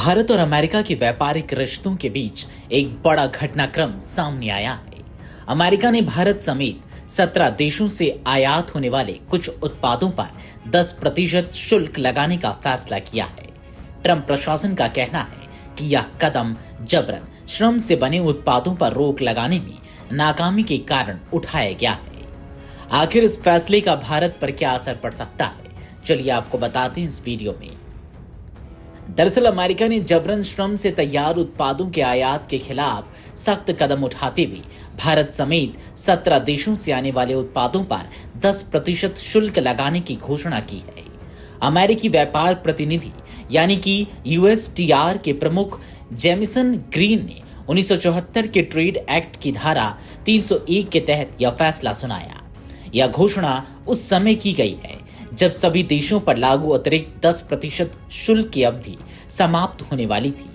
भारत और अमेरिका के व्यापारिक रिश्तों के बीच एक बड़ा घटनाक्रम सामने आया है। अमेरिका ने भारत समेत 17 देशों से आयात होने वाले कुछ उत्पादों पर 10% शुल्क लगाने का फैसला किया है। ट्रंप प्रशासन का कहना है कि यह कदम जबरन श्रम से बने उत्पादों पर रोक लगाने में नाकामी के कारण उठाया गया है। आखिर इस फैसले का भारत पर क्या असर पड़ सकता है, चलिए आपको बताते हैं इस वीडियो में। दरअसल अमेरिका ने जबरन श्रम से तैयार उत्पादों के आयात के खिलाफ सख्त कदम उठाते हुए भारत समेत 17 देशों से आने वाले उत्पादों पर 10% शुल्क लगाने की घोषणा की है। अमेरिकी व्यापार प्रतिनिधि यानी कि यूएसटीआर के प्रमुख जेमिसन ग्रीन ने 1974 के ट्रेड एक्ट की धारा 301 के तहत यह फैसला सुनाया। यह घोषणा उस समय की गई है जब सभी देशों पर लागू अतिरिक्त 10% शुल्क की अवधि समाप्त होने वाली थी।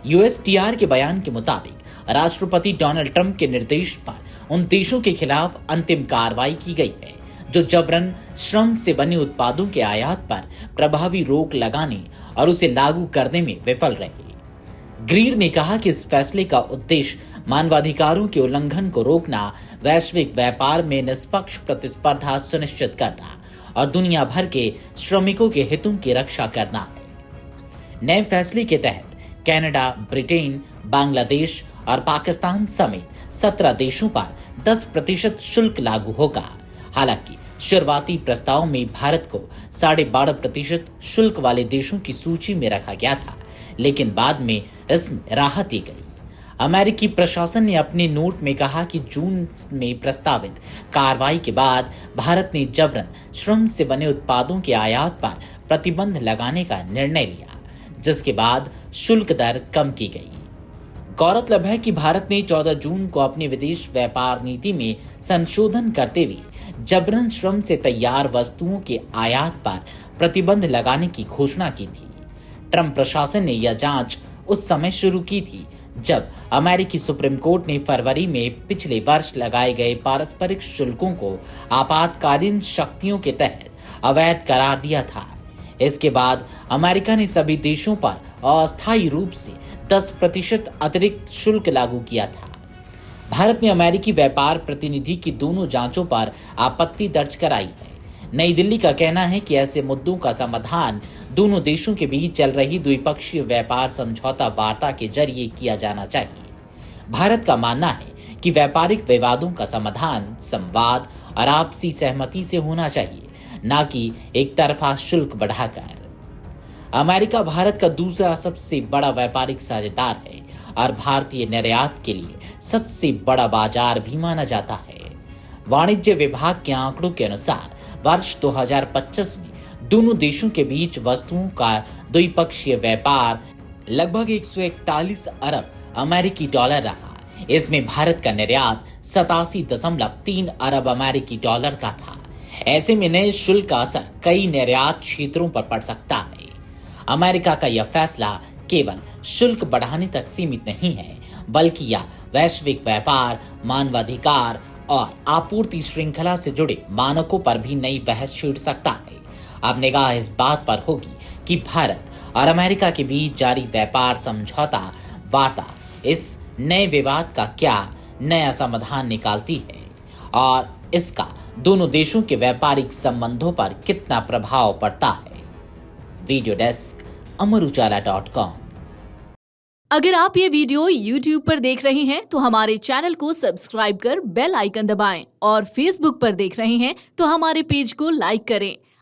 यूएसटीआर के बयान के मुताबिक राष्ट्रपति डोनाल्ड ट्रंप के निर्देश पर उन देशों के खिलाफ अंतिम कार्रवाई की गई है जो जबरन श्रम से बने उत्पादों के आयात पर प्रभावी रोक लगाने और उसे लागू करने में विफल रहे। ग्रीन ने कहा कि इस फैसले का उद्देश्य मानवाधिकारों के उल्लंघन को रोकना, वैश्विक व्यापार में निष्पक्ष प्रतिस्पर्धा सुनिश्चित करना और दुनिया भर के श्रमिकों के हितों की रक्षा करना है। नए फैसले के तहत कनाडा, ब्रिटेन, बांग्लादेश और पाकिस्तान समेत 17 देशों पर 10% शुल्क लागू होगा। हालांकि शुरुआती प्रस्ताव में भारत को 12.5% शुल्क वाले देशों की सूची में रखा गया था, लेकिन बाद में इसमें राहत दी गई। अमेरिकी प्रशासन ने अपने नोट में कहा कि जून में प्रस्तावित कार्रवाई के बाद भारत ने जबरन श्रम से बने उत्पादों के आयात पर प्रतिबंध लगाने का निर्णय लिया, जिसके बाद शुल्क दर कम की गई। गौरतलब है कि भारत ने 14 जून को अपनी विदेश व्यापार नीति में संशोधन करते हुए जबरन श्रम से तैयार वस्तुओं के आयात पर प्रतिबंध लगाने की घोषणा की थी। ट्रंप प्रशासन ने यह जांच उस समय शुरू की थी जब अमेरिकी सुप्रीम कोर्ट ने फरवरी में पिछले वर्ष लगाए गए पारस्परिक शुल्कों को आपातकालीन शक्तियों के तहत अवैध करार दिया था। इसके बाद अमेरिका ने सभी देशों पर अस्थायी रूप से 10% अतिरिक्त शुल्क लागू किया था। भारत ने अमेरिकी व्यापार प्रतिनिधि की दोनों जांचों पर आपत्ति दर्ज कराई है। नई दिल्ली का कहना है कि ऐसे मुद्दों का समाधान दोनों देशों के बीच चल रही द्विपक्षीय व्यापार समझौता वार्ता के जरिए किया जाना चाहिए। भारत का मानना है कि व्यापारिक विवादों का समाधान संवाद और आपसी सहमति से होना चाहिए, न कि एक तरफा शुल्क बढ़ाकर। अमेरिका भारत का दूसरा सबसे बड़ा व्यापारिक साझेदार है और भारतीय निर्यात के लिए सबसे बड़ा बाजार भी माना जाता है। वाणिज्य विभाग के आंकड़ों के अनुसार वर्ष 2025 में दोनों देशों के बीच वस्तुओं का द्विपक्षीय व्यापार लगभग 141 अरब अमेरिकी डॉलर रहा। इसमें भारत का निर्यात 87.3 अरब अमेरिकी डॉलर का था। ऐसे में नए शुल्क का असर कई निर्यात क्षेत्रों पर पड़ सकता है। अमेरिका का यह फैसला केवल शुल्क बढ़ाने तक सीमित नहीं है, बल्कि यह वैश्विक व्यापार, मानवाधिकार और आपूर्ति श्रृंखला से जुड़े मानकों पर भी नई बहस छेड़ सकता है। अब निगाह इस बात पर होगी कि भारत और अमेरिका के बीच जारी व्यापार समझौता वार्ता इस नए विवाद का क्या नया समाधान निकालती है और इसका दोनों देशों के व्यापारिक संबंधों पर कितना प्रभाव पड़ता है। वीडियो डेस्क अमरुजाला.com। अगर आप ये वीडियो YouTube पर देख रहे हैं तो हमारे चैनल को सब्सक्राइब कर बेल आइकन दबाएं और Facebook पर देख रहे हैं तो हमारे पेज को लाइक करें।